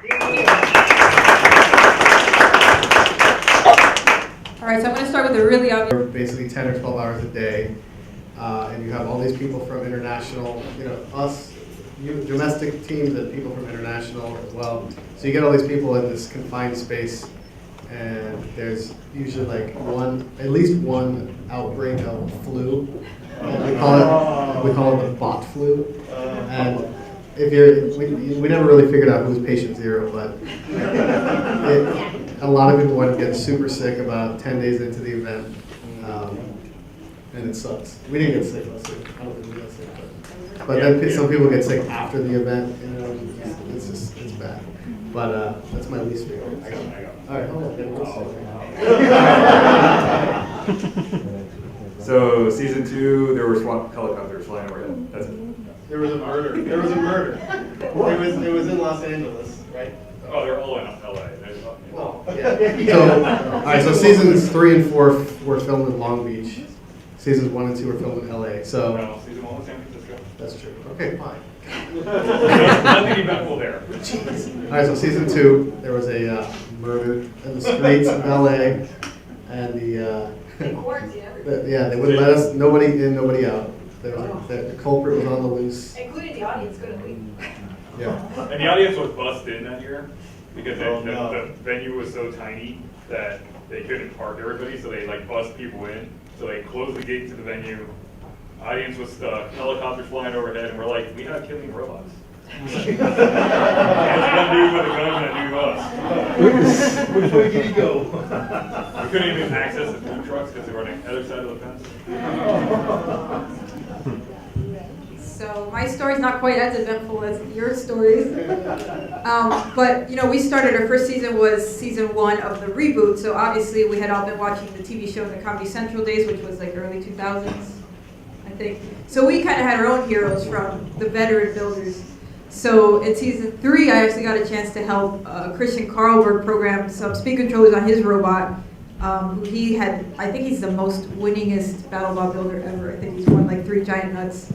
All right, so I'm going to start with a really obvious. Basically 10 or 12 hours a day, and you have all these people from international, domestic teams and people from international as well. So you get all these people in this confined space, and there's usually like at least one outbreak of flu. We call it the bot flu. And we never really figured out who's patient zero, but a lot of people wind up getting super sick about 10 days into the event, and it sucks. We didn't get sick last week. I don't think we got sick, but then some people get sick after the event. It's bad. But that's my least favorite. I got. All right, hold on. So season 2, there were SWAT helicopters flying overhead. That's it. There was a murder. It was in Los Angeles, right? Oh, they're all in LA. Well, yeah. So, all right. So seasons 3 and 4 were filmed in Long Beach. Seasons 1 and 2 were filmed in LA. So no, season 1 was San Francisco. That's true. Okay, fine. Nothing eventful there. All right. So season 2, there was a murder in the streets of LA, and they wouldn't let us. Nobody in, nobody out. The culprit was on the loose. Including the audience couldn't leave. Yeah. And the audience was bussed in that year because the venue was so tiny that they couldn't park everybody, so they bussed people in. So they closed the gate to the venue. Audience was stuck. Helicopters flying overhead, and we're like, we're not killing robots. There's one dude with a gun that knew us. Which way did he go? We couldn't even access the food trucks because they were on the other side of the fence. So my story's not quite as eventful as your stories. But we started, our first season was season 1 of the reboot. So obviously we had all been watching the TV show in the Comedy Central days, which was like early 2000s, I think. So we kind of had our own heroes from the veteran builders. So in season 3, I actually got a chance to help Christian Carlberg program some speed controllers on his robot. He had, I think he's the most winningest BattleBot builder ever. I think he's won like 3 giant nuts.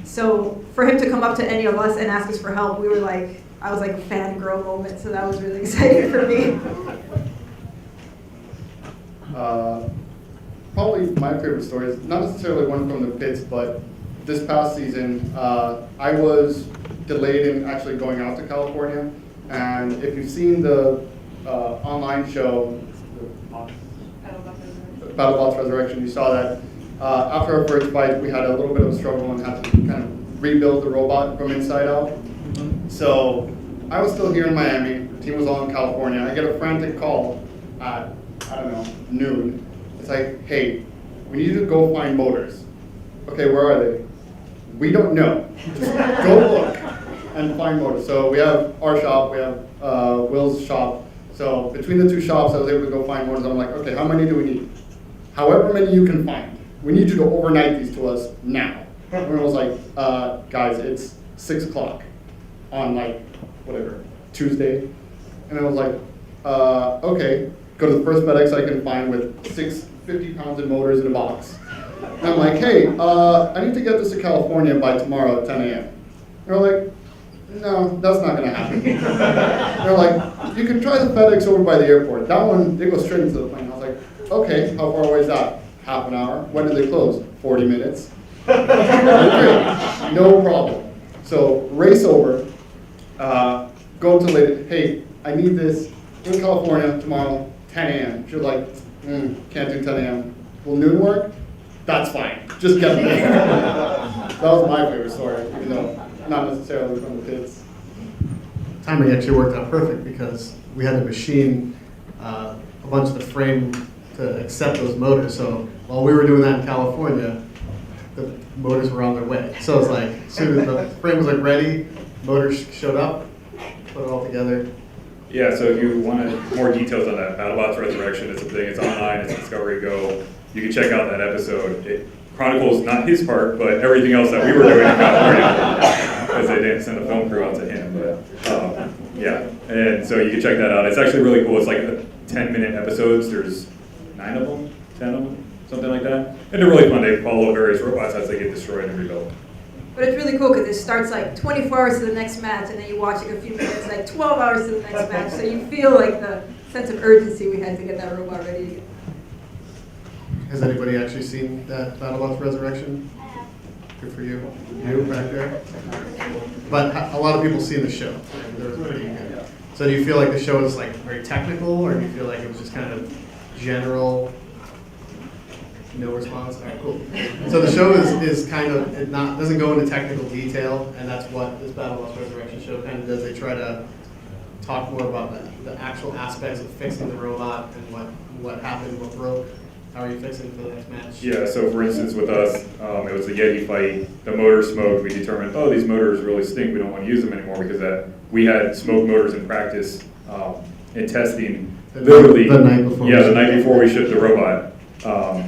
So for him to come up to any of us and ask us for help, we were like, I was like a fangirl moment. So that was really exciting for me. Probably my favorite story is not necessarily one from the pits, but this past season, I was delayed in actually going out to California. And if you've seen the online show, BattleBots Resurrection, you saw that after our first fight, we had a little bit of a struggle and had to kind of rebuild the robot from inside out. So I was still here in Miami, the team was all in California. I get a frantic call at, noon. It's like, hey, we need you to go find motors. Okay, where are they? We don't know. Just go look and find motors. So we have our shop, we have Will's shop. So between the 2 shops, I was able to go find motors. I'm like, okay, how many do we need? However many you can find. We need you to overnight these to us now. And I was like, guys, it's 6 o'clock on Tuesday. And I was like, okay, go to the first FedEx I can find with 6 50-pound of motors in a box. And I'm like, hey, I need to get this to California by tomorrow at 10 a.m. And they're like, no, that's not gonna happen. They're like, you can try the FedEx over by the airport. That one, they go straight into the plane. I was like, okay, how far away is that? Half an hour. When did they close? 40 minutes. Okay, no problem. So race over, go to the lady, hey, I need this in California tomorrow, 10 a.m. She was like, can't do 10 a.m. Will noon work? That's fine. Just get me there. That was my favorite story, even though not necessarily from the pits. Timing actually worked out perfect because we had to machine a bunch of the frame to accept those motors. So while we were doing that in California, the motors were on their way. So it's like, as soon as the frame was ready, motors showed up, put it all together. Yeah, so if you wanted more details on that, BattleBots Resurrection, it's a thing, it's online, it's Discovery Go. You can check out that episode. It chronicles not his part, but everything else that we were doing in California, because they didn't send a film crew out to him. But yeah, and so you can check that out. It's actually really cool. It's like 10-minute episodes. There's 9 of them, 10 of them, something like that. And they're really fun. They follow various robots as they get destroyed and rebuilt. But it's really cool because it starts like 24 hours to the next match, and then you watch it a few minutes, like 12 hours to the next match. So you feel like the sense of urgency we had to get that robot ready to go. Has anybody actually seen that BattleBots Resurrection? Good for you. You back there? But a lot of people see the show. They're pretty good. So do you feel like the show is like very technical, or do you feel like it was just kind of general? No response. All right, cool. So the show is kind of doesn't go into technical detail, and that's what this BattleBots Resurrection show kind of does. They try to talk more about the actual aspects of fixing the robot and what happened, what broke. How are you fixing for the next match? Yeah, so for instance with us, it was a Yeti fight. The motor smoked. We determined, oh, these motors really stink. We don't want to use them anymore because we had smoked motors in practice in testing. Literally, the night before. Yeah, the night before we shipped the robot.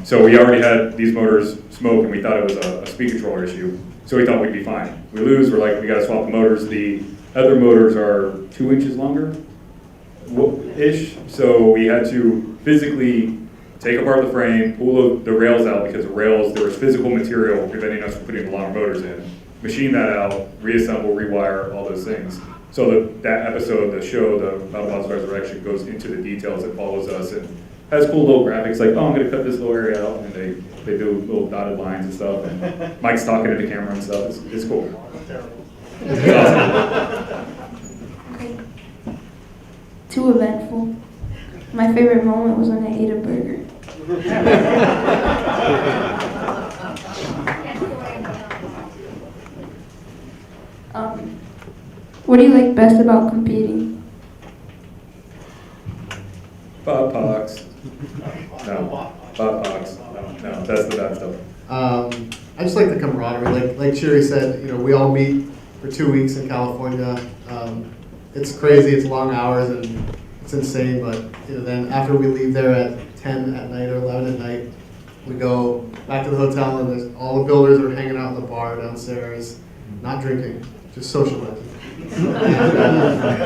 So we already had these motors smoke, and we thought it was a speed controller issue. So we thought we'd be fine. We lose. We're like, we got to swap the motors. The other motors are 2 inches longer, ish. So we had to physically take apart the frame, pull the rails out because the rails, there was physical material preventing us from putting the longer motors in, machine that out, reassemble, rewire, all those things. So that episode, the show, the BattleBots Resurrection, goes into the details. It follows us and has cool little graphics like, oh, I'm going to cut this little area out, and they do little dotted lines and stuff, and Mike's talking to the camera and stuff. It's cool. It's awesome. Okay. Too eventful. My favorite moment was when I ate a burger. What do you like best about competing? BattleBots. No. BattleBots. No, that's the bad stuff. I just like the camaraderie. Like Shiri said, we all meet for 2 weeks in California. It's crazy. It's long hours and it's insane. But then after we leave there at 10 at night or 11 at night, we go back to the hotel and all the builders are hanging out in the bar downstairs, not drinking, just socializing.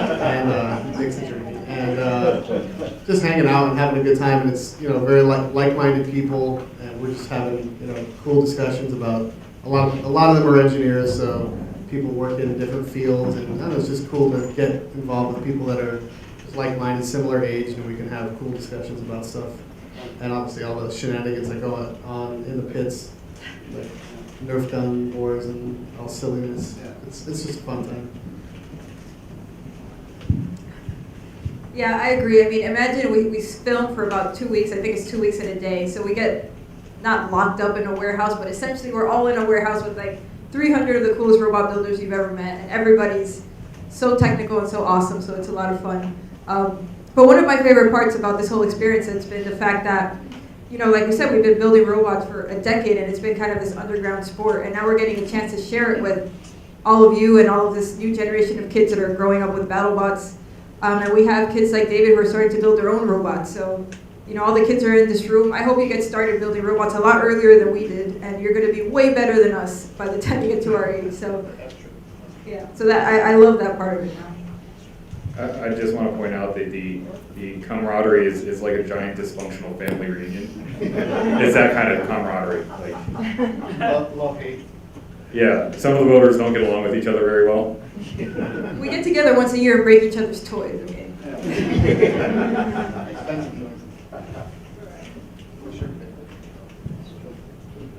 and mixing drinking. And just hanging out and having a good time. And it's very like-minded people, and we're just having cool discussions about a lot of them are engineers, so people work in different fields, and it's just cool to get involved with people that are just like-minded, similar age, and we can have cool discussions about stuff. And obviously all the shenanigans that go on in the pits, like Nerf gun wars and all silliness. It's just a fun time. Yeah, I agree. I mean, imagine we film for about 2 weeks. I think it's 2 weeks in a day. So we get not locked up in a warehouse, but essentially we're all in a warehouse with like 300 of the coolest robot builders you've ever met. And everybody's so technical and so awesome, so it's a lot of fun. But one of my favorite parts about this whole experience has been the fact that, like we said, we've been building robots for a decade, and it's been kind of this underground sport. And now we're getting a chance to share it with all of you and all of this new generation of kids that are growing up with BattleBots. And we have kids like David who are starting to build their own robots. So, all the kids are in this room. I hope you get started building robots a lot earlier than we did, and you're going to be way better than us by the time you get to our age. So, yeah. So that I love that part of it now. I just want to point out that the camaraderie is like a giant dysfunctional family reunion. It's that kind of camaraderie. Love, hate. Yeah, some of the builders don't get along with each other very well. We get together once a year and break each other's toys. Okay.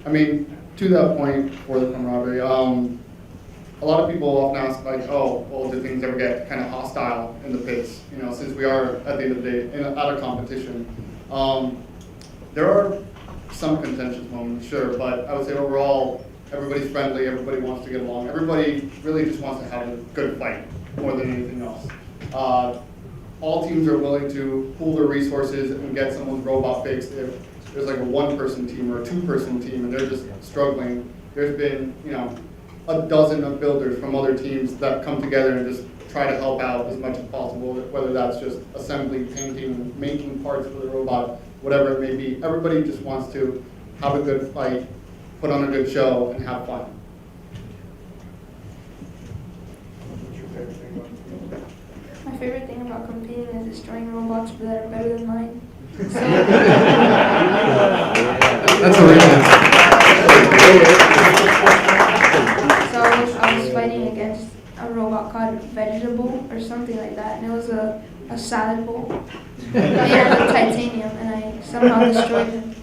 I mean, to that point for the camaraderie, a lot of people often ask like, oh, well, do things ever get kind of hostile in the pits? Since we are at the end of the day at a competition. There are some contentious moments, sure, but I would say overall, everybody's friendly, everybody wants to get along. Everybody really just wants to have a good fight more than anything else. All teams are willing to pool their resources and get someone's robot fixed if there's like a one-person team or a two-person team and they're just struggling. There's been, a dozen of builders from other teams that come together and just try to help out as much as possible, whether that's just assembly, painting, making parts for the robot, whatever it may be. Everybody just wants to have a good fight, put on a good show, and have fun. My favorite thing about competing is destroying robots that are better than mine. That's a real answer. fighting against a robot called Vegetable or something like that, and it was a salad bowl made out of titanium, and I somehow destroyed him.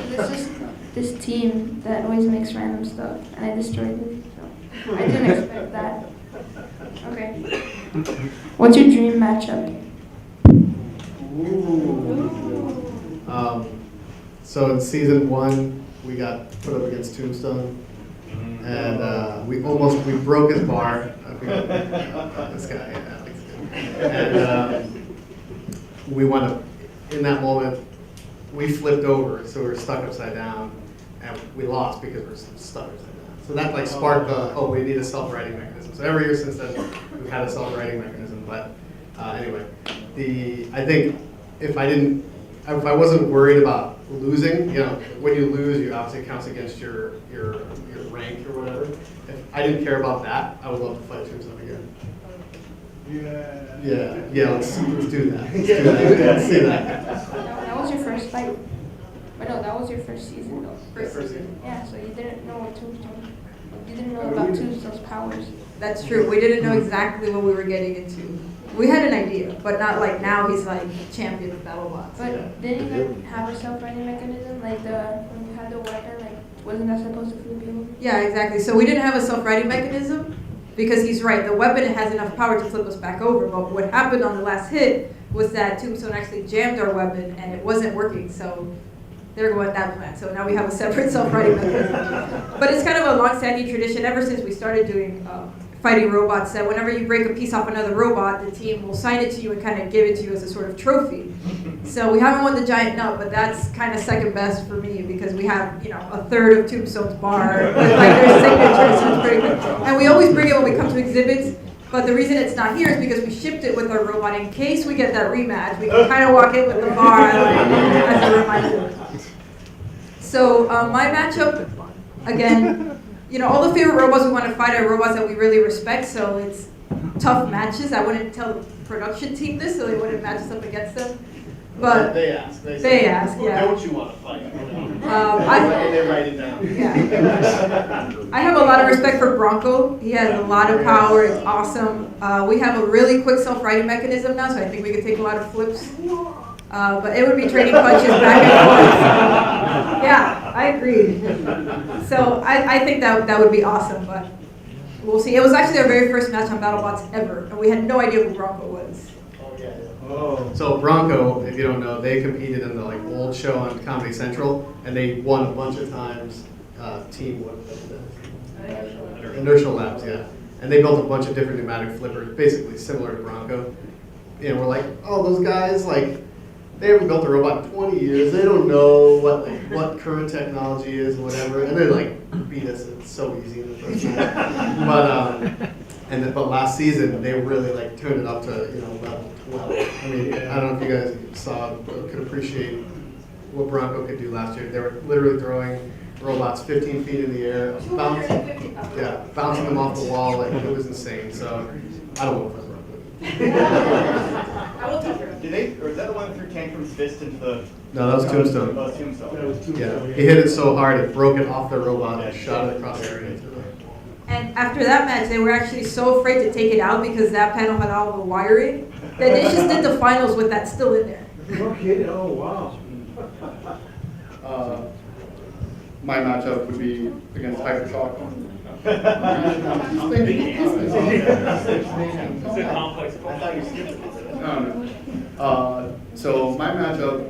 It's just this team that always makes random stuff, and I destroyed them. So I didn't expect that. Okay. What's your dream matchup? So in season 1, we got put up against Tombstone, and we broke his bar. I forget this guy, yeah, Alex. And we went up. In that moment, we flipped over, so we were stuck upside down, and we lost because we're stuck upside down. So that like sparked we need a self-righting mechanism. So every year since then, we've had a self-righting mechanism. But anyway, I think if I wasn't worried about losing, when you lose, you obviously counts against your rank or whatever. If I didn't care about that, I would love to fight Tombstone again. Yeah. Let's do that. Let's do that. That was your first fight. But no, that was your first season though. First season. Yeah, so you didn't know what Tombstone. You didn't know about Tombstone's powers. That's true. We didn't know exactly what we were getting into. We had an idea, but not like now he's like champion of BattleBots. But didn't you have a self-righting mechanism? Like when you had the weapon, like wasn't that supposed to flip you over? Yeah, exactly. So we didn't have a self-righting mechanism because he's right. The weapon has enough power to flip us back over. But what happened on the last hit was that Tombstone actually jammed our weapon and it wasn't working. So there went that plan. So now we have a separate self-righting mechanism. But it's kind of a long-standing tradition ever since we started doing fighting robots, that whenever you break a piece off another robot, the team will sign it to you and kind of give it to you as a sort of trophy. So we haven't won the giant nut, but that's kind of second best for me because we have, a third of Tombstone's bar with like their signatures, so it's pretty good. And we always bring it when we come to exhibits, but the reason it's not here is because we shipped it with our robot in case we get that rematch. We can kind of walk in with the bar as a reminder. So my matchup, again, all the favorite robots we want to fight are robots that we really respect, so it's tough matches. I wouldn't tell the production team this, so they wouldn't match us up against them. But they ask. They ask, yeah. Don't you want to fight? And I they write it down. Yeah. I have a lot of respect for Bronco. He has a lot of power. It's awesome. We have a really quick self-righting mechanism now, so I think we could take a lot of flips. But it would be trading punches back and forth. Yeah, I agree. So I think that would be awesome, but we'll see. It was actually our very first match on BattleBots ever, and we had no idea who Bronco was. So Bronco, if you don't know, they competed in the old show on Comedy Central, and they won a bunch of times. Team Inertial Labs, yeah. And they built a bunch of different pneumatic flippers, basically similar to Bronco. We're like, oh, those guys, they haven't built a robot in 20 years. They don't know what current technology is and whatever. And they beat us. It's so easy in the first match. But last season they really turned it up to level 12. I mean, I don't know if you guys saw could appreciate what Bronco could do last year. They were literally throwing robots 15 feet in the air, bouncing them off the wall. It was insane. So I don't want to fight Bronco. I will touch her. Did they, or is that the one that threw Tantrum's fist into the... No, that was Tombstone. That was Tombstone. Yeah, he hit it so hard it broke it off the robot and shot it across the area. And after that match, they were actually so afraid to take it out because that panel had all the wiring that they just did the finals with that still in there. No kidding. Oh, wow. My matchup would be against Hypershock. So my matchup,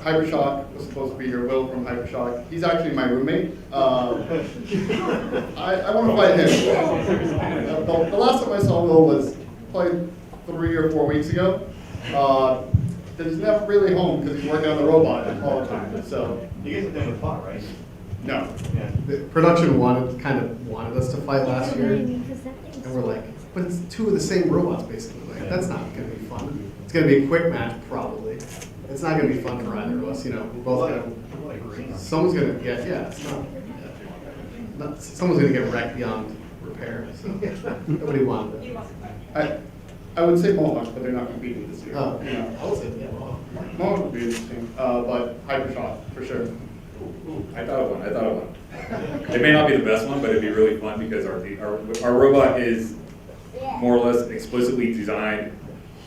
Hypershock was supposed to be here, Will from Hypershock. He's actually my roommate. I want to fight him. The last time I saw Will was probably 3 or 4 weeks ago. He's never really home because he's working on the robot all the time. So You guys have never fought, right? no. Yeah. The production kind of wanted us to fight last year, and we're like, but it's 2 of the same robots basically. That's not going to be fun. It's going to be a quick match probably. It's not going to be fun for either of us. We're both going to. Someone's going to get it's not. Someone's going to get wrecked beyond repair. So nobody wanted that. I would say Mohawk, but they're not competing this year. Oh, I would say Mohawk would be interesting, but Hypershock for sure. I thought of one. It may not be the best one, but it'd be really fun because our robot is more or less explicitly designed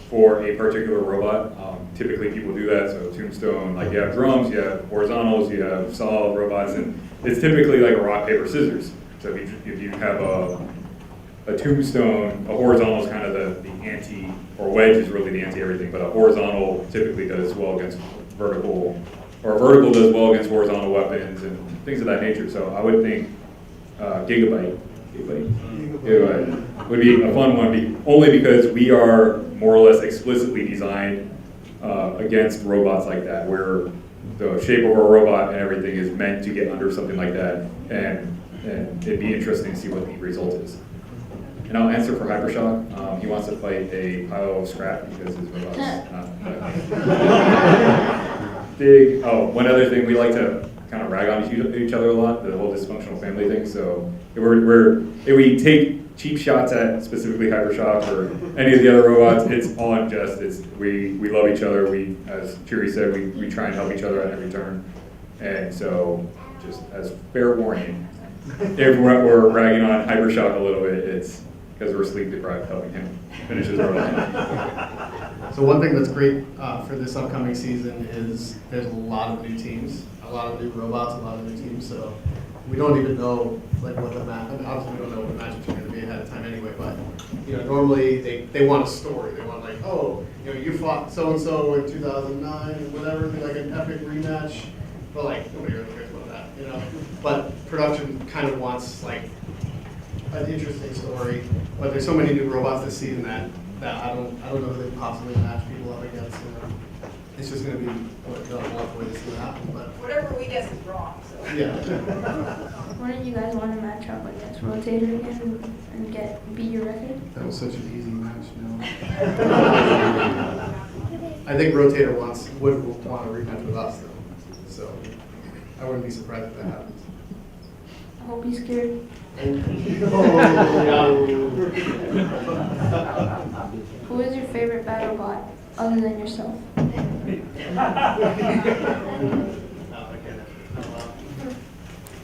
for a particular robot. Typically people do that, so tombstone, like you have drums, you have horizontals, you have solid robots, and it's typically like a rock, paper, scissors. So if you have a tombstone, a horizontal is kind of the anti, or wedge is really the anti-everything, but a horizontal typically does well against vertical, or a vertical does well against horizontal weapons and things of that nature. So I would think Gigabyte would be a fun one, only because we are more or less explicitly designed against robots like that, where the shape of our robot and everything is meant to get under something like that, and it'd be interesting to see what the result is. And I'll answer for Hypershock. He wants to fight a pile of scrap because his robot's not big. Oh, one other thing, we like to kind of rag on each other a lot, the whole dysfunctional family thing. So if we take cheap shots at specifically Hypershock or any of the other robots, it's all in jest. We love each other. We, as Chiri said, we try and help each other at every turn. And so, just as fair warning, if we're ragging on Hypershock a little bit, it's because we're sleep deprived helping him finish his robot. So one thing that's great for this upcoming season is there's a lot of new teams, a lot of new robots, a lot of new teams. So we don't even know like what the match. I mean, obviously we don't know what the matchups are going to be ahead of time anyway. But normally they want a story. They want like, oh, you fought so and so in 2009, whatever, like an epic rematch. But like nobody really cares about that, But production kind of wants like an interesting story. But there's so many new robots this season that I don't know if they possibly match people up against. It's just going to be one way to see what happens. But Whatever we guess is wrong, so. yeah. Wouldn't you guys want to match up against Rotator again and beat your record? That was such an easy match. I think Rotator would want a rematch with us though. So I wouldn't be surprised if that happens. I hope he's scared. Who is your favorite BattleBot other than yourself?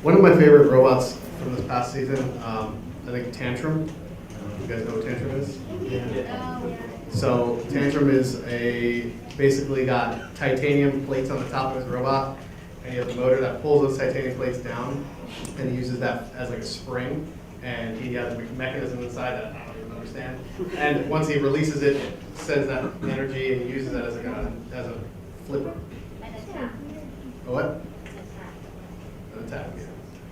One of my favorite robots from this past season, I think Tantrum. You guys know what Tantrum is? Yeah. So Tantrum is basically got titanium plates on the top of his robot, and you have a motor that pulls those titanium plates down, and he uses that as like a spring, and he has a mechanism inside that I don't even understand. And once he releases it, it sends that energy, and he uses that as a flipper. A what? An attack. Yeah.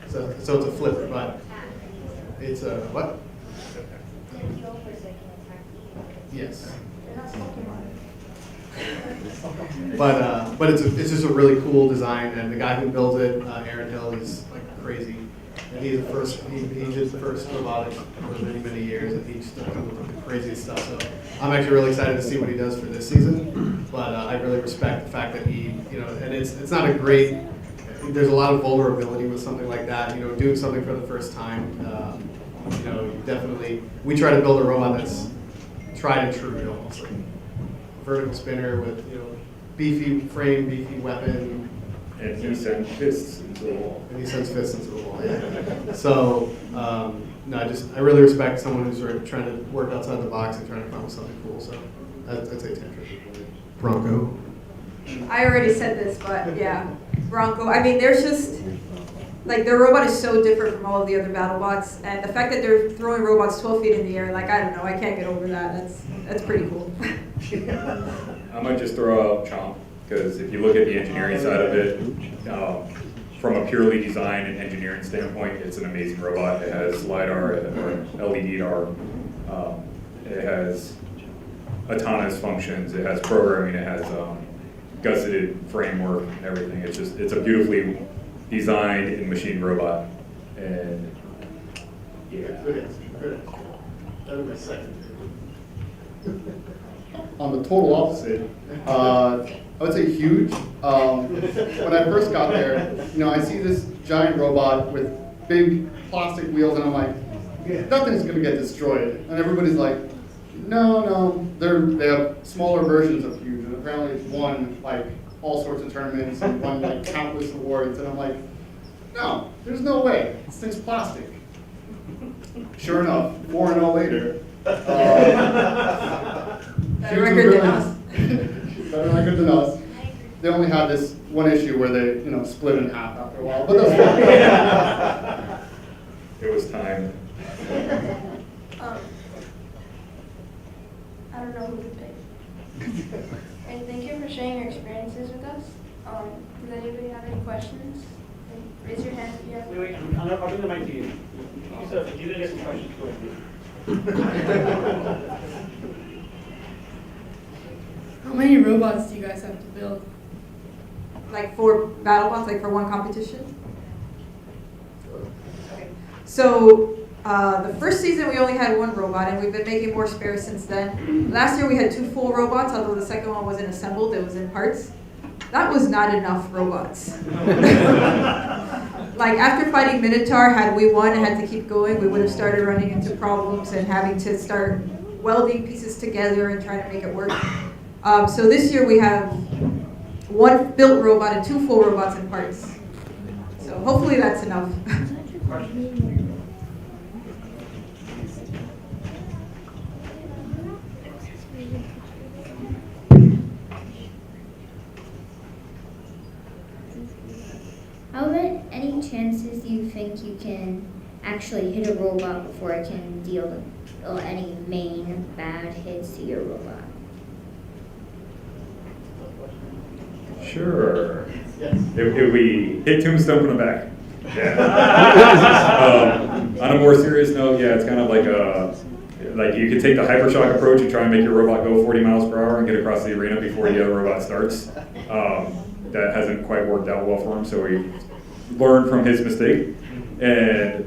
So it's a flipper, but it's a what? Yes. But it's just a really cool design, and the guy who built it, Aaron Hill, is like crazy. And he did the first robotics for many years, and he's still coming up with the craziest stuff. So I'm actually really excited to see what he does for this season. But I really respect the fact that he, and it's not a great. There's a lot of vulnerability with something like that. Doing something for the first time. Definitely, we try to build a robot that's tried and true, almost like vertical spinner with beefy frame, beefy weapon. And he sends fists into the wall. And he sends fists into the wall. Yeah. So I really respect someone who's sort of trying to work outside the box and trying to come up with something cool. So I'd say Tantrum. Bronco. I already said this, but yeah, Bronco. I mean, there's just, like, their robot is so different from all of the other BattleBots, and the fact that they're throwing robots 12 feet in the air, like, I don't know, I can't get over that. That's pretty cool. I might just throw out Chomp, because if you look at the engineering side of it, from a purely design and engineering standpoint, it's an amazing robot. It has LiDAR, or LEDAR, it has autonomous functions, it has programming, it has gusseted framework and everything. It's a beautifully designed and machined robot. And yeah. That was my second. On the total opposite, I would say huge. When I first got there, I see this giant robot with big plastic wheels, and I'm like, nothing's gonna get destroyed. And everybody's like, no, they have smaller versions of huge, and apparently it's won like all sorts of tournaments and won like countless awards. And I'm like, no, there's no way. This thing's plastic. Sure enough, 4-0 later. Better record than us. Better record than us. They only had this one issue where they, split in half after a while, but that's fine. It was time. I don't know who to pick. And thank you for sharing your experiences with us. Does anybody have any questions? Raise your hand if you have. Wait, I'll bring the mic to you. So if you did get some questions, go ahead. How many robots do you guys have to build? Like for BattleBots, like for one competition? Okay. So the first season we only had one robot, and we've been making more spares since then. Last year we had 2 full robots, although the second one wasn't assembled, it was in parts. That was not enough robots. Like after fighting Minotaur, had we won and had to keep going, we would have started running into problems and having to start welding pieces together and trying to make it work. So this year we have 1 built robot and 2 full robots in parts. So hopefully that's enough. How many chances do you think you can actually hit a robot before it can deal any main bad hits to your robot? Sure. Yes. If we hit Tombstone from the back. Yeah. On a more serious note, yeah, it's kind of like you could take the hypershock approach and try and make your robot go 40 miles per hour and get across the arena before the other robot starts. That hasn't quite worked out well for him, so we learned from his mistake, and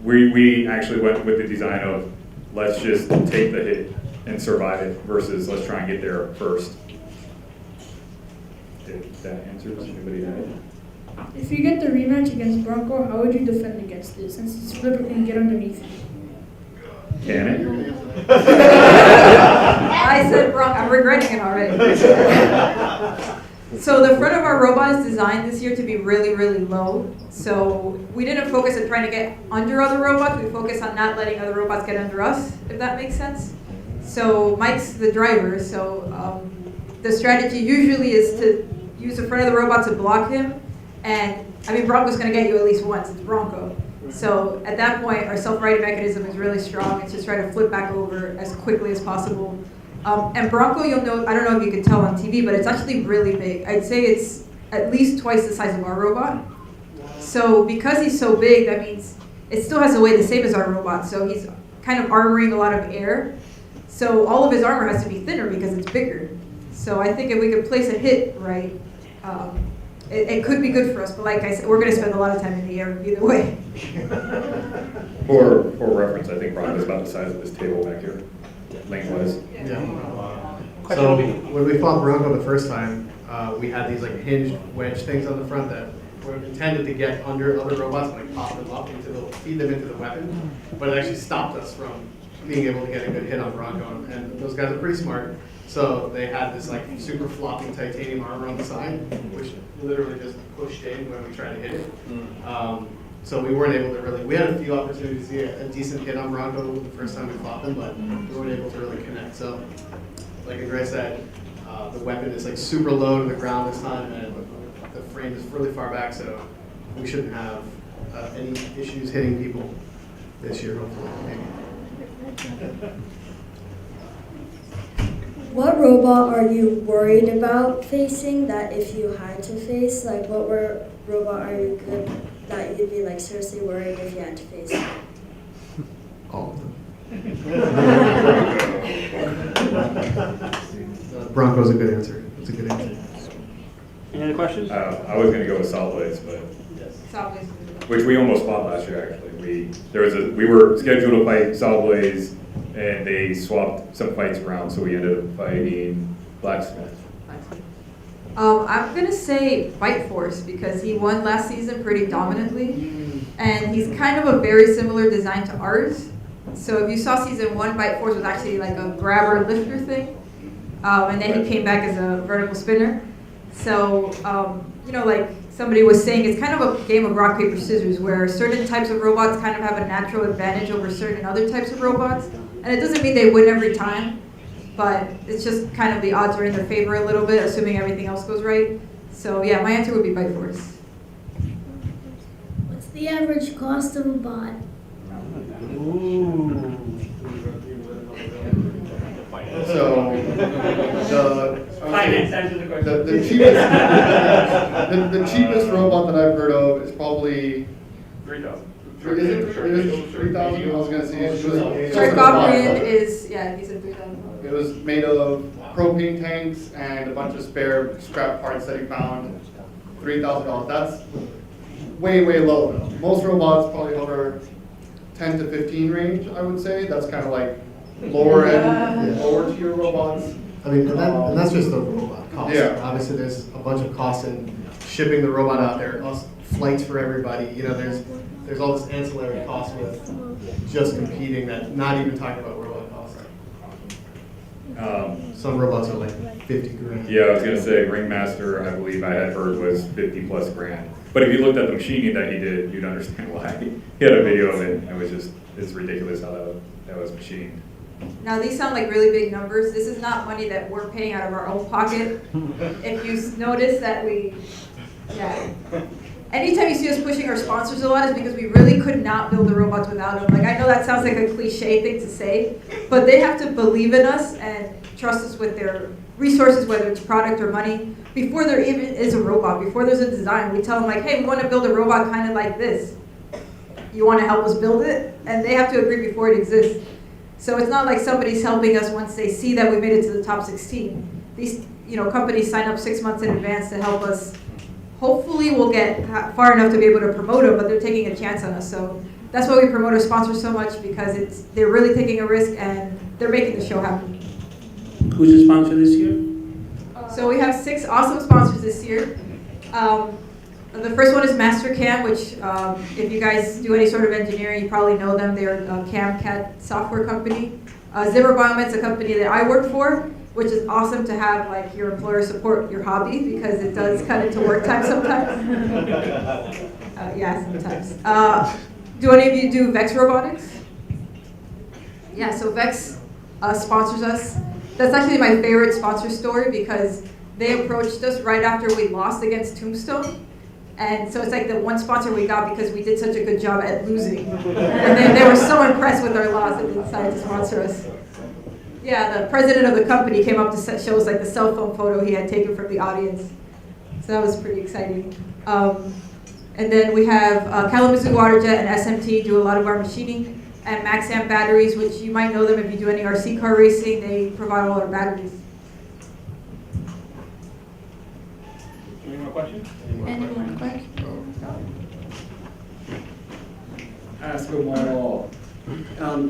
we actually went with the design of let's just take the hit and survive it versus let's try and get there first. Did that answer? Does anybody have it? If you get the rematch against Bronco, how would you defend against it since its flipper can get underneath you? Can it? I said Bronco, I'm regretting it already. So the front of our robot is designed this year to be really, really low. So we didn't focus on trying to get under other robots. We focused on not letting other robots get under us, if that makes sense. So Mike's the driver. So the strategy usually is to use the front of the robot to block him. And I mean, Bronco's going to get you at least once. It's Bronco. So at that point, our self-righting mechanism is really strong. It's just try to flip back over as quickly as possible. And Bronco, you'll know, I don't know if you can tell on TV, but it's actually really big. I'd say it's at least twice the size of our robot. So because he's so big, that means it still has to weigh the same as our robot. So he's kind of armoring a lot of air. So all of his armor has to be thinner because it's bigger. So I think if we could place a hit right, it could be good for us. But like I said, we're going to spend a lot of time in the air either way. For reference, I think Bronco's about the size of this table back here, lengthwise. Yeah. So when we fought Bronco the first time, we had these like hinged wedge things on the front that were intended to get under other robots and like pop them up feed them into the weapon, but it actually stopped us from being able to get a good hit on Bronco. And those guys are pretty smart, so they had this like super floppy titanium armor on the side, which literally just pushed in when we tried to hit it. So we weren't able to really, we had a few opportunities to get a decent hit on Bronco the first time we fought them, but we weren't able to really connect. So like Andrea said, the weapon is like super low to the ground this time, and the frame is really far back, so we shouldn't have any issues hitting people this year, hopefully. Maybe. What robot are you worried about facing that if you had to face? Like what robot are you good that you'd be like seriously worried if you had to face? All of them. Bronco's a good answer. It's a good answer. Any other questions? I was going to go with Solid Blaze, but Solid Blaze. which we almost fought last year actually. We were scheduled to fight Solid Blaze, and they swapped some fights around, so we ended up fighting Blacksmith. I'm going to say Bite Force because he won last season pretty dominantly, and he's kind of a very similar design to ours. So if you saw season 1, Bite Force was actually like a grabber lifter thing, and then he came back as a vertical spinner. So, like somebody was saying it's kind of a game of rock, paper, scissors, where certain types of robots kind of have a natural advantage over certain other types of robots. And it doesn't mean they win every time, but it's just kind of the odds are in their favor a little bit, assuming everything else goes right. So yeah, my answer would be Bite Force. What's the average cost of a bot? So, Finance, answer the question. the cheapest, the cheapest robot that I've heard of is probably, 3,000. is it 3,000? I was gonna say, it was. Tarkovrian is, yeah, he said $3,000. It was made of propane tanks and a bunch of spare scrap parts that he found. $3,000. That's way, way low though. Most robots probably hover 10 to 15 range, I would say. That's kind of like lower end, lower tier robots. I mean, and that's just the robot cost. Yeah. Obviously, there's a bunch of costs in shipping the robot out there, flights for everybody. You know, there's all this ancillary cost with just competing that, not even talking about robot costs. Some robots are like 50 grand. Yeah, I was gonna say Ringmaster, I believe I had heard was 50 plus grand. But if you looked at the machining that he did, you'd understand why. He had a video of it, and it was just, it's ridiculous how that was machined. Now, these sound like really big numbers. This is not money that we're paying out of our own pocket. If you notice that yeah. Anytime you see us pushing our sponsors a lot is because we really could not build the robots without them. Like, I know that sounds like a cliche thing to say, but they have to believe in us and trust us with their resources, whether it's product or money. Before there even is a robot, before there's a design, we tell them like, hey, we want to build a robot kind of like this. You want to help us build it? And they have to agree before it exists. So it's not like somebody's helping us once they see that we made it to the top 16. These companies sign up 6 months in advance to help us. Hopefully we'll get far enough to be able to promote them, but they're taking a chance on us. So that's why we promote our sponsors so much, because they're really taking a risk and they're making the show happen. Who's your sponsor this year? So we have 6 awesome sponsors this year. The first one is Mastercam, which if you guys do any sort of engineering, you probably know them. They're a CAD software company. Zimmer Biomet's a company that I work for, which is awesome to have like your employer support your hobby, because it does cut into work time sometimes. Yeah, sometimes. Do any of you do Vex Robotics? Yeah, so Vex sponsors us. That's actually my favorite sponsor story, because they approached us right after we lost against Tombstone. And so it's like the one sponsor we got because we did such a good job at losing. And they were so impressed with our loss that they decided to sponsor us. Yeah, the president of the company came up to show us like the cell phone photo he had taken from the audience. So that was pretty exciting. And then we have Kalamazoo Waterjet and SMT do a lot of our machining. And Maxam Batteries, which you might know them if you do any RC car racing, they provide all our batteries. Any more questions? Any more questions? Ask them all.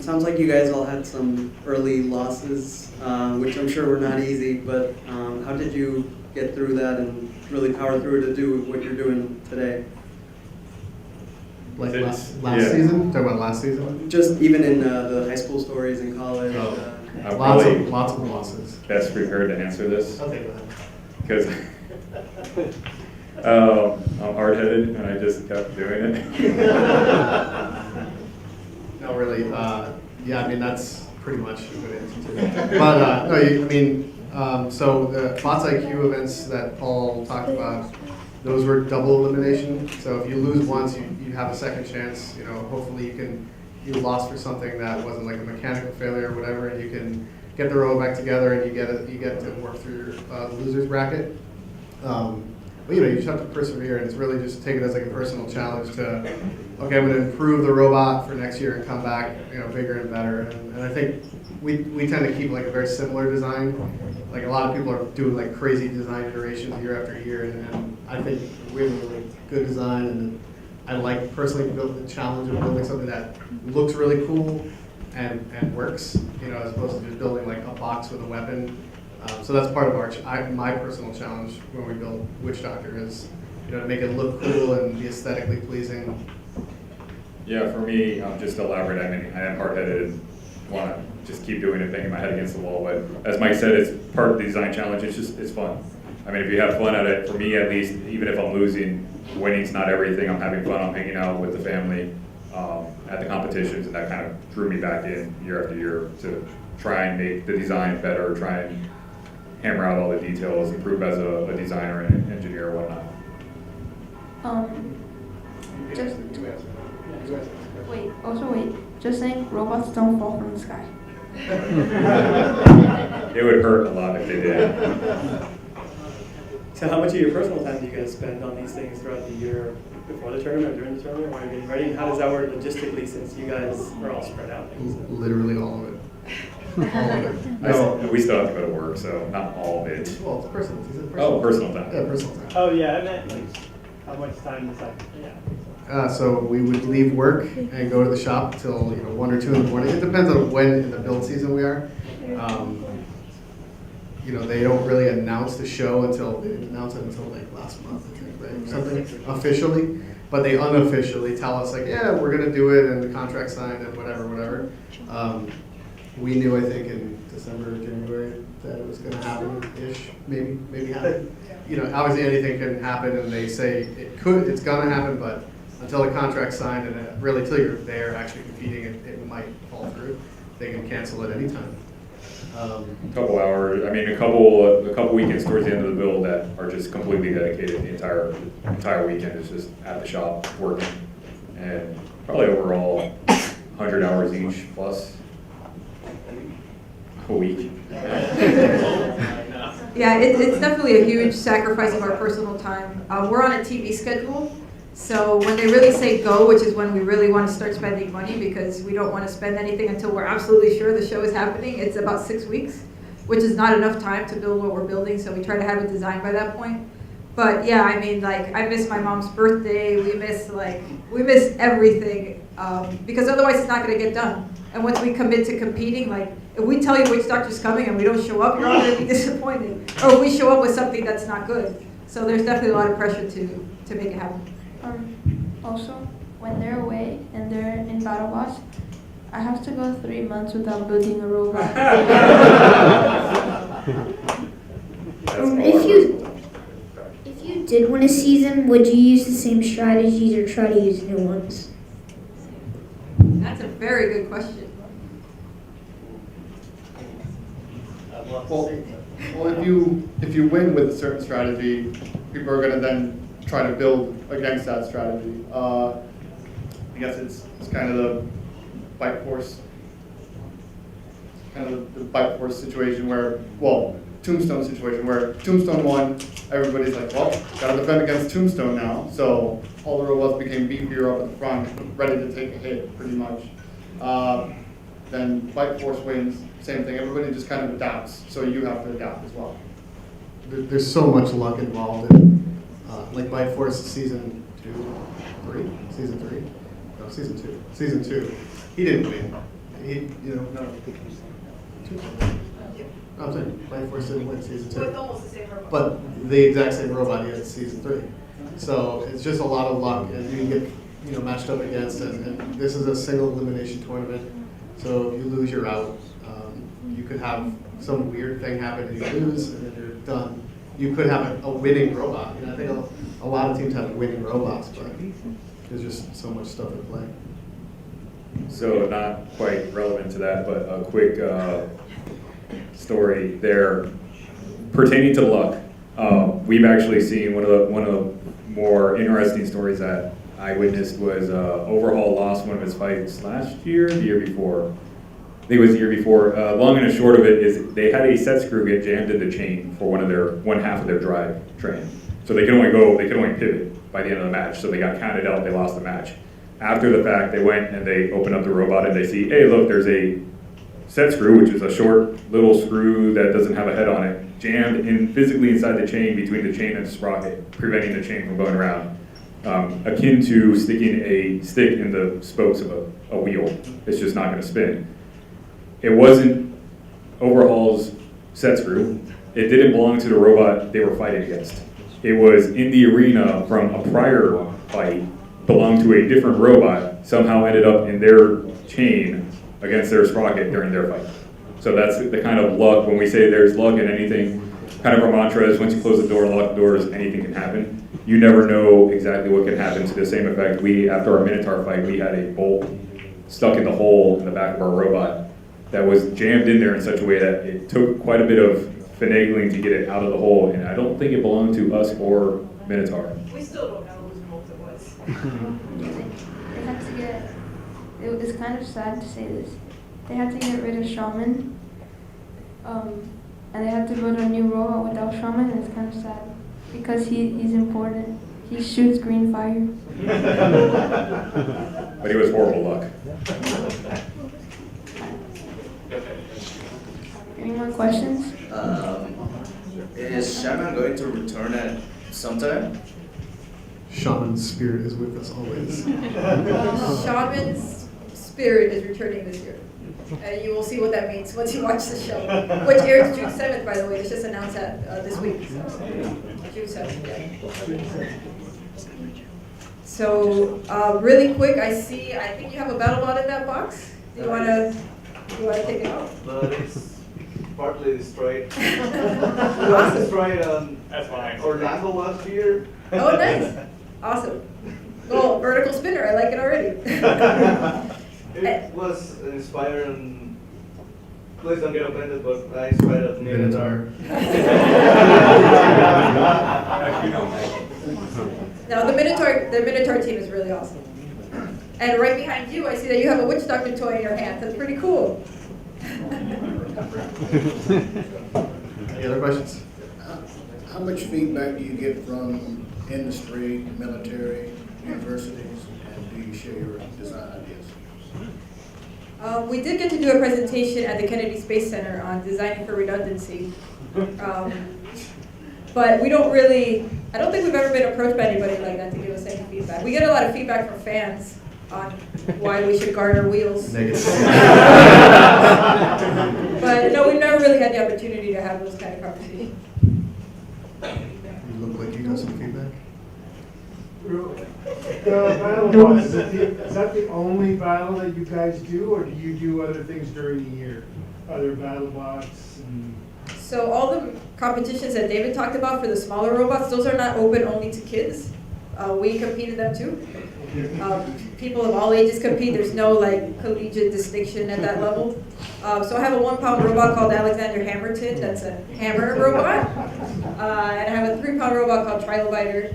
Sounds like you guys all had some early losses, which I'm sure were not easy, but how did you get through that and really power through to do what you're doing today? Like last season? Talking about last season? Just even in the high school stories in college. I'm Lots really of losses. best prepared to answer this. Okay, go ahead. Because I'm hard-headed and I just kept doing it. No, really. Yeah, I mean, that's pretty much a good answer to that. But no, so the Bots IQ events that Paul talked about, those were double elimination. So if you lose once, you have a second chance. Hopefully you lost for something that wasn't like a mechanical failure or whatever, and you can get the row back together and you get to work through the losers bracket. But you just have to persevere, and it's really just take it as like a personal challenge to, okay, I'm going to improve the robot for next year and come back, bigger and better. And I think we tend to keep like a very similar design. Like a lot of people are doing like crazy design iterations year after year, and I think we have a really good design, and I like personally build the challenge of building something that looks really cool and works, as opposed to just building like a box with a weapon. So that's part of my personal challenge when we build Witch Doctor is, to make it look cool and be aesthetically pleasing. Yeah, for me, just to elaborate, I am hard-headed and want to just keep doing it, banging my head against the wall. But as Mike said, it's part of the design challenge. It's fun. If you have fun at it, for me at least, even if I'm losing, winning's not everything. I'm having fun. I'm hanging out with the family at the competitions, and that kind of drew me back in year after year to try and make the design better, try and hammer out all the details, improve as a designer and engineer and whatnot. Just wait. Just saying, robots don't fall from the sky. It would hurt a lot if they did. So how much of your personal time do you guys spend on these things throughout the year, before the tournament, during the tournament, while you're getting ready? How does that work logistically, since you guys are all spread out? Literally all of it. We still have to go to work, so not all of it. Well, it's personal. Oh, personal time. Yeah, personal time. Oh, yeah, I meant, like, how much time is that? Yeah. So we would leave work and go to the shop till 1 or 2 in the morning. It depends on when in the build season we are. They don't really announce the show until like last month, I think, right? Something officially, but they unofficially tell us like, yeah, we're gonna do it and the contract signed and whatever. We knew, I think, in December or January that it was gonna happen-ish, maybe happen. Obviously anything can happen, and they say it's gonna happen, but until the contract's signed and really till you're there actually competing, it might fall through. They can cancel at any time. A couple hours. I mean, a couple weekends towards the end of the build that are just completely dedicated. The entire weekend is just at the shop working, and probably overall 100 hours each plus a week. Yeah, it's definitely a huge sacrifice of our personal time. We're on a TV schedule, so when they really say go, which is when we really want to start spending money because we don't want to spend anything until we're absolutely sure the show is happening, it's about 6 weeks, which is not enough time to build what we're building, so we try to have it designed by that point. But yeah, I mean, like, I miss my mom's birthday, we miss everything, because otherwise it's not going to get done. And once we commit to competing, like, if we tell you which doctor's coming and we don't show up, you're all going to be disappointed. Or if we show up with something that's not good. So there's definitely a lot of pressure to make it happen. Also, when they're away and they're in BattleBots, I have to go 3 months without building a robot. If you did win a season, would you use the same strategies or try to use new ones? That's a very good question. Well, if you win with a certain strategy, people are going to then try to build against that strategy. I guess it's kind of the bite force situation Tombstone situation where Tombstone won, everybody's like, well, gotta defend against Tombstone now. So all the robots became beefier up at the front, ready to take a hit pretty much. Then Bite Force wins, same thing, everybody just kind of adapts, so you have to adapt as well. There's so much luck involved in, like Bite Force season 2. He didn't win. I'm saying Bite Force didn't win season 2. With almost the same robot. But the exact same robot he had in season 3. So it's just a lot of luck, and you get matched up against, and this is a single elimination tournament. So if you lose, you're out. You could have some weird thing happen and you lose, and then you're done. You could have a winning robot. I think a lot of teams have winning robots, but there's just so much stuff at play. So not quite relevant to that, but a quick story there pertaining to luck. We've actually seen one of the more interesting stories that I witnessed was Overhaul lost one of his fights last year, the year before. I think it was the year before. Long and the short of it is they had a set screw get jammed in the chain for one half of their drive train. So they could only pivot by the end of the match. So they got counted out, they lost the match. After the fact, they went and they opened up the robot and they see, hey, look, there's a set screw, which is a short little screw that doesn't have a head on it, jammed in physically inside the chain between the chain and the sprocket, preventing the chain from going around. Akin to sticking a stick in the spokes of a wheel. It's just not going to spin. It wasn't Overhaul's set screw. It didn't belong to the robot they were fighting against. It was in the arena from a prior fight, belonged to a different robot, somehow ended up in their chain against their sprocket during their fight. So that's the kind of luck, when we say there's luck in anything, kind of our mantra is once you close the door and lock the doors, anything can happen. You never know exactly what can happen. To the same effect, after our Minotaur fight, we had a bolt stuck in the hole in the back of our robot that was jammed in there in such a way that it took quite a bit of finagling to get it out of the hole, and I don't think it belonged to us or Minotaur. We still don't know whose bolt it was. They had to get, it's kind of sad to say this, they had to get rid of Shaman, and they had to build a new robot without Shaman, and it's kind of sad, because he's important. He shoots green fire. But he was horrible luck. Any more questions? Is Shaman going to return at sometime? Shaman's spirit is with us always. Shaman's spirit is returning this year. And you will see what that means once you watch the show. Which airs June 7th, by the way. It's just announced this week. So, June 7th, yeah. So, really quick, I think you have a BattleBot in that box. Do you want to take it out? But it's partly destroyed. It was Awesome. destroyed Orlando last year. Oh, nice. Awesome. Well, vertical spinner. I like it already. It was inspired on, please don't get offended, but I inspired of Minotaur. No, the Minotaur team is really awesome. And right behind you, I see that you have a witch doctor toy in your hand. That's pretty cool. Any other questions? How much feedback do you get from industry, military, universities, and do you share your design ideas? We did get to do a presentation at the Kennedy Space Center on designing for redundancy. But we don't really, I don't think we've ever been approached by anybody like that to give us any feedback. We get a lot of feedback from fans on why we should guard our wheels. Negative. But no, we've never really had the opportunity to have those kind of conversations. You look like you got some feedback. BattleBots, is that the only battle that you guys do, or do you do other things during the year? Other BattleBots and... So all the competitions that David talked about for the smaller robots, those are not open only to kids. We compete in them too. People of all ages compete. There's no like collegiate distinction at that level. So I have a 1-pound robot called Alexander Hammerton. That's a hammer robot. And I have a 3-pound robot called Trilobiter.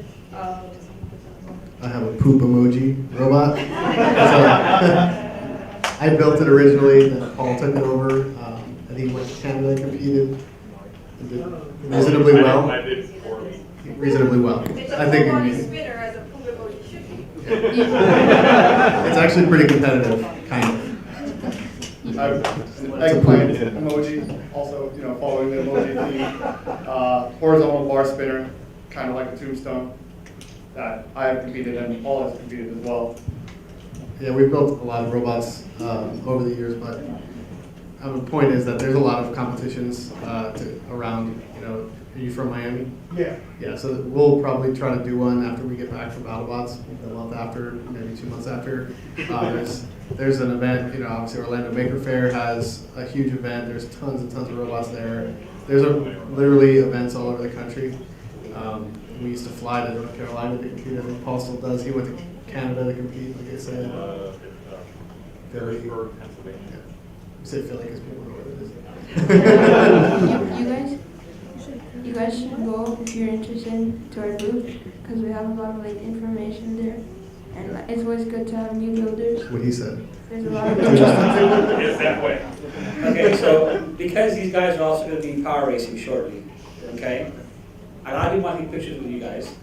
I have a poop emoji robot. I built it originally, then Paul took it over, and he went to Canada and competed. And did reasonably well. I did poorly. Reasonably well. It's a I think full-body spinner as a poop emoji should be. it's actually pretty competitive, kind of. Eggplant emoji, also, following the emoji theme. Horizontal bar spinner, kind of like a tombstone that I have competed in, Paul has competed as well. Yeah, we've built a lot of robots over the years, but the point is that there's a lot of competitions around, are you from Miami? Yeah. Yeah, so we'll probably try to do one after we get back from BattleBots, a month after, maybe 2 months after. There's an event, obviously Orlando Maker Faire has a huge event. There's tons and tons of robots there. There's literally events all over the country. We used to fly to North Carolina to compete. I think Paul still does. He went to Canada to compete, like I said. Philly. Yeah. You say Philly because people know what it is. You guys should go if you're interested to our booth, because we have a lot of information there, and it's always good to have new builders. What he said. There's a lot of interesting. It's that way. Okay, so because these guys are also going to be power racing shortly, okay? A lot of people want to take pictures with you guys.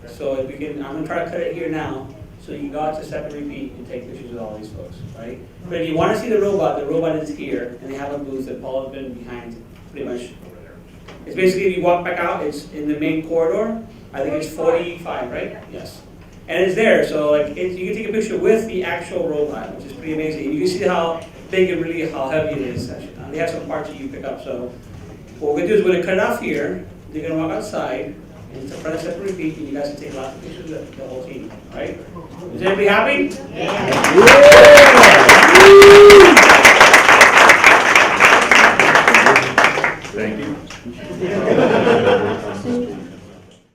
So if we can, I'm going to try to cut it here now, so you can go out to step and repeat and take pictures with all these folks, right? But if you want to see the robot is here, and they have a booth that Paul has been behind pretty much. It's basically, if you walk back out, it's in the main corridor. I think it's 45, right? Yes. And it's there, so like you can take a picture with the actual robot, which is pretty amazing. You can see how big and really how heavy it is. They have some parts that you pick up. So what we're going to do is we're going to cut it off here. They're going to walk outside, and it's a press step and repeat, and you guys can take lots of pictures of the whole team, all right? Is everybody happy? Thank you.